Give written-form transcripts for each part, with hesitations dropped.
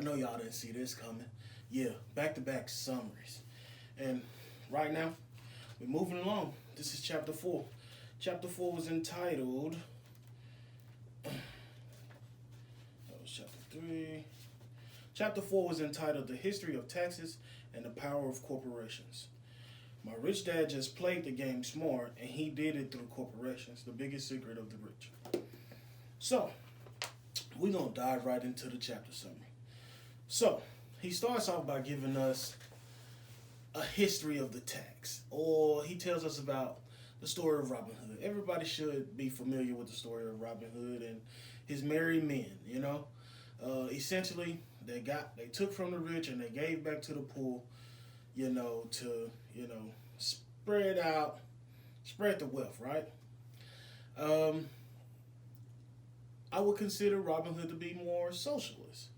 I know y'all didn't see this coming. Yeah, back-to-back summaries. And right now, we're moving along. This is chapter 4. Chapter 4 was entitled... That was chapter 3. Chapter 4 was entitled The History of Taxes and the Power of Corporations. My rich dad just played the game smart, and he did it through corporations, the biggest secret of the rich. So, we're going to dive right into the chapter summary. So, he starts off by giving us a history of the tax, or he tells us about the story of Robin Hood. Everybody should be familiar with the story of Robin Hood and his merry men, you know. Essentially, they took from the rich and they gave back to the poor, to, spread the wealth, right? I would consider Robin Hood to be more socialist.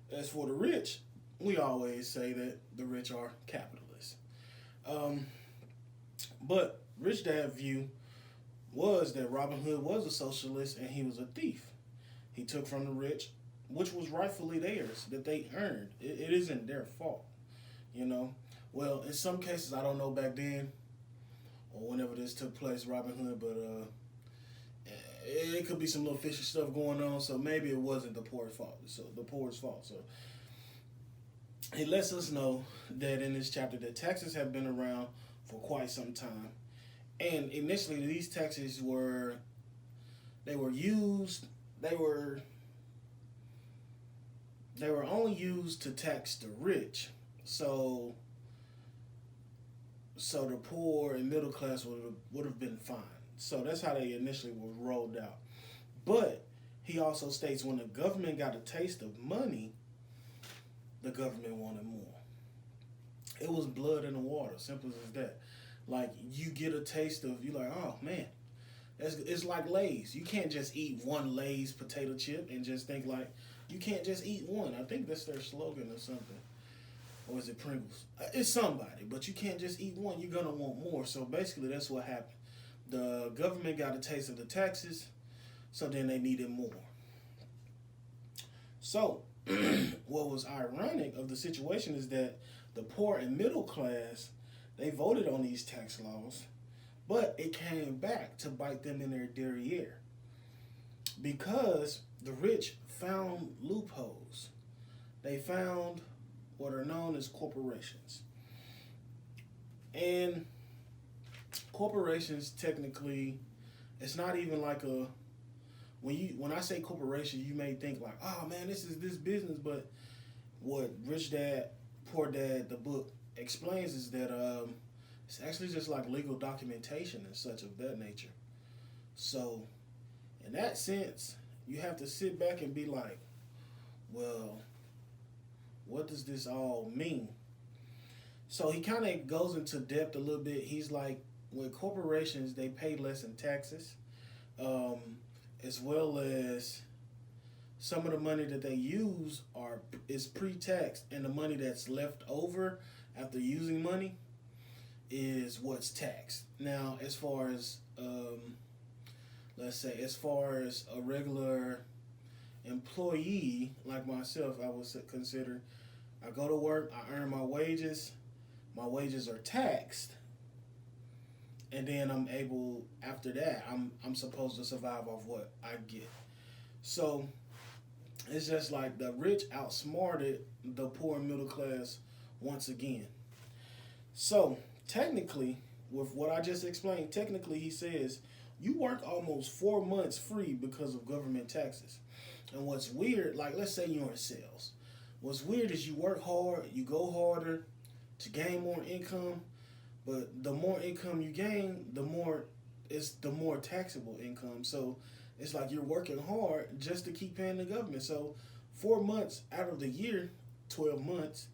As for the rich, we always say that the rich are capitalists. But Rich Dad's view was that Robin Hood was a socialist and he was a thief. He took from the rich, which was rightfully theirs, that they earned. It isn't their fault, Well, in some cases, I don't know back then or whenever this took place, Robin Hood, but it could be some little fishy stuff going on, so maybe it wasn't the poor's fault. So he lets us know that in this chapter that taxes have been around for quite some time. And initially these taxes were only used to tax the rich. So the poor and middle class would have been fine. So that's how they initially were rolled out. But he also states when the government got a taste of money, the government wanted more. It was blood in the water, simple as that. Like, you get a taste of, you're like, oh man, it's like Lay's. You can't just eat one Lay's potato chip and just think like, you can't just eat one. I think that's their slogan or something. Or is it Pringles? It's somebody, but you can't just eat one. You're going to want more. So basically that's what happened. The government got a taste of the taxes, so then they needed more. So, what was ironic of the situation is that the poor and middle class, they voted on these tax laws, but it came back to bite them in their derriere because the rich found loopholes. They found what are known as corporations. And corporations, technically, it's not even like when I say corporation, you may think like, oh man, this is this business, but what Rich Dad, Poor Dad, the book explains is that it's actually just like legal documentation and such of that nature. So in that sense, you have to sit back and be like, well, what does this all mean? So he kind of goes into depth a little bit. He's like, with corporations, they pay less in taxes, as well as some of the money that they use is pre-taxed, and the money that's left over after using money is what's taxed. Now, as far as as far as a regular employee like myself, I would consider I go to work, I earn my wages are taxed. And then I'm able, after that, I'm supposed to survive off what I get. So it's just like the rich outsmarted the poor and middle class once again. So technically, with what I just explained, technically he says you work almost 4 months free because of government taxes. And what's weird, like let's say you're in sales. What's weird is you work hard, you go harder to gain more income. But the more income you gain, the more taxable income. So it's like you're working hard just to keep paying the government. So 4 months out of the year, 12 months,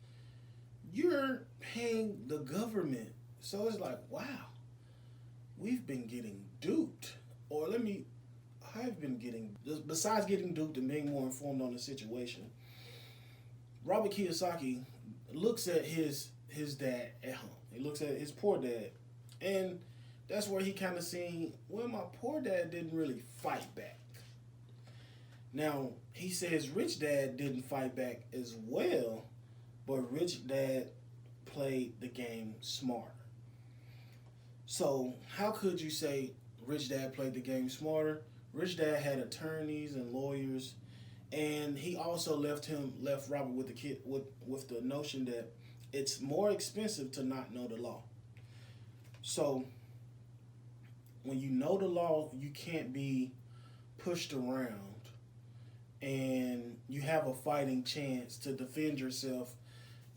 you're paying the government. So it's like, wow, we've been getting duped. Or I've been getting, besides getting duped and being more informed on the situation, Robert Kiyosaki looks at his dad at home. He looks at his poor dad. And that's where he kind of seen, well, my poor dad didn't really fight back. Now, he says Rich Dad didn't fight back as well, but Rich Dad played the game smarter. So, how could you say Rich Dad played the game smarter? Rich Dad had attorneys and lawyers, and he also left Robert with the kid with the notion that it's more expensive to not know the law. So, when you know the law, you can't be pushed around, and you have a fighting chance to defend yourself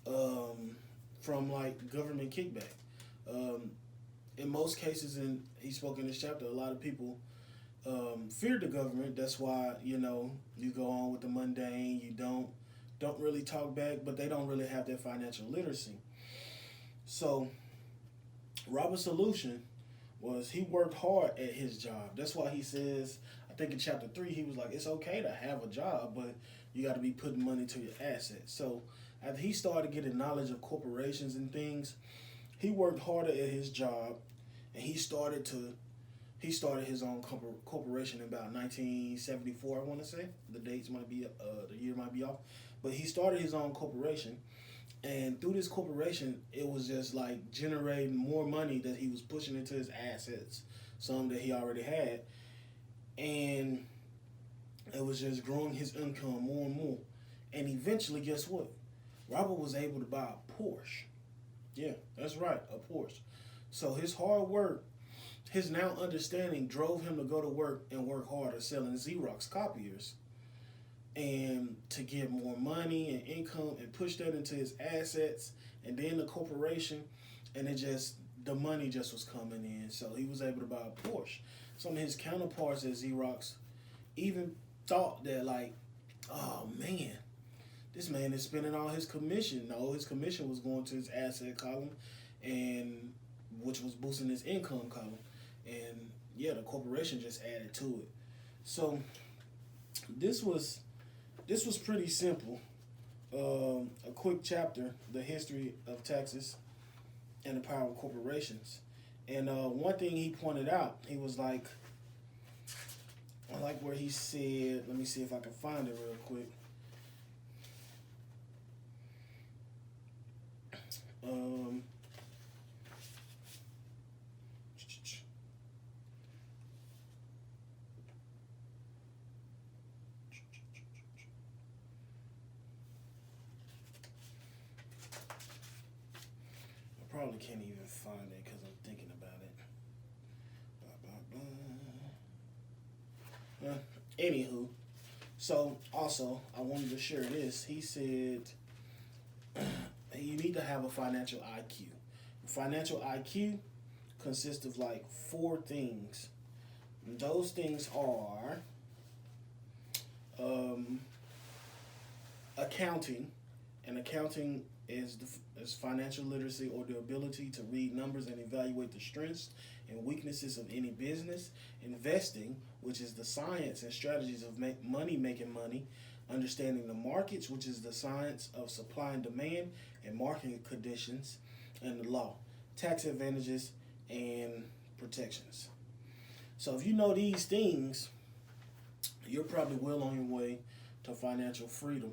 from like government kickback. Um, in most cases, and he spoke in this chapter, a lot of people fear the government. That's why you go on with the mundane. You don't really talk back, but they don't really have that financial literacy. So Robert's solution was he worked hard at his job. That's why he says, I think in chapter 3, he was like, it's okay to have a job, but you got to be putting money to your assets. So after he started getting knowledge of corporations and things, he worked harder at his job, and he started his own corporation in about 1974. I want to say the dates might be the year might be off, but he started his own corporation, and through this corporation, it was just like generating more money that he was pushing into his assets, some that he already had, and it was just growing his income more and more. And eventually, guess what? Robert was able to buy a Porsche. Yeah, that's right, a Porsche. So his hard work, his now understanding drove him to go to work and work harder selling Xerox copiers and to get more money and income and push that into his assets and then the corporation, and the money just was coming in. So he was able to buy a Porsche. Some of his counterparts at Xerox even thought that like, oh man, this man is spending all his commission. No, his commission was going to his asset column, and which was boosting his income column. And yeah, the corporation just added to it. So this was pretty simple. A quick chapter, the history of taxes and the power of corporations. And one thing he pointed out, he was like, I like where he said, let me see if I can find it real quick. I probably can't even find it because I'm thinking about it. Blah, blah, blah. Anywho, so also I wanted to share this. He said you need to have a financial IQ. Financial IQ consists of like 4 things. And those things are accounting, and accounting is financial literacy, or the ability to read numbers and evaluate the strengths and weaknesses of any business. Investing, which is the science and strategies of making money. Understanding the markets, which is the science of supply and demand and market conditions, and the law. Tax advantages and protections. So if you know these things, you're probably well on your way to financial freedom.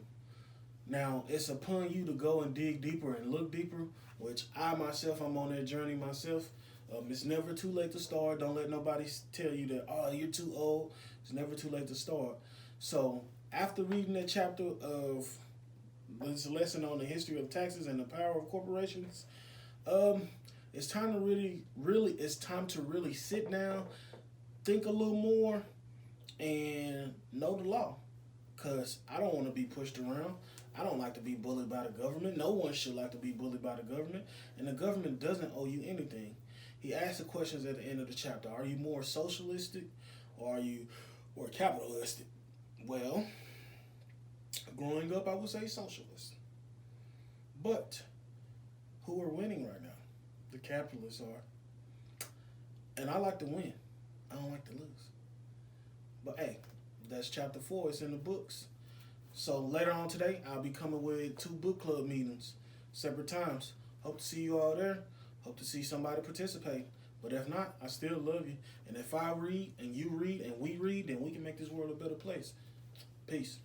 Now, it's upon you to go and dig deeper and look deeper, which I'm on that journey myself. It's never too late to start. Don't let nobody tell you that, oh, you're too old. It's never too late to start. So after reading that chapter of this lesson on the history of taxes and the power of corporations, it's time to it's time to really sit down, think a little more, and know the law. Because I don't want to be pushed around. I don't like to be bullied by the government. No one should like to be bullied by the government. And the government doesn't owe you anything. He asked the questions at the end of the chapter. Are you more socialistic, or are you more capitalistic? Well, growing up, I would say socialist. But who are winning right now? The capitalists are. And I like to win. I don't like to lose. But hey, that's chapter 4. It's in the books. So later on today, I'll be coming with 2 book club meetings, separate times. Hope to see you all there. Hope to see somebody participate. But if not, I still love you. And if I read and you read and we read, then we can make this world a better place. Peace.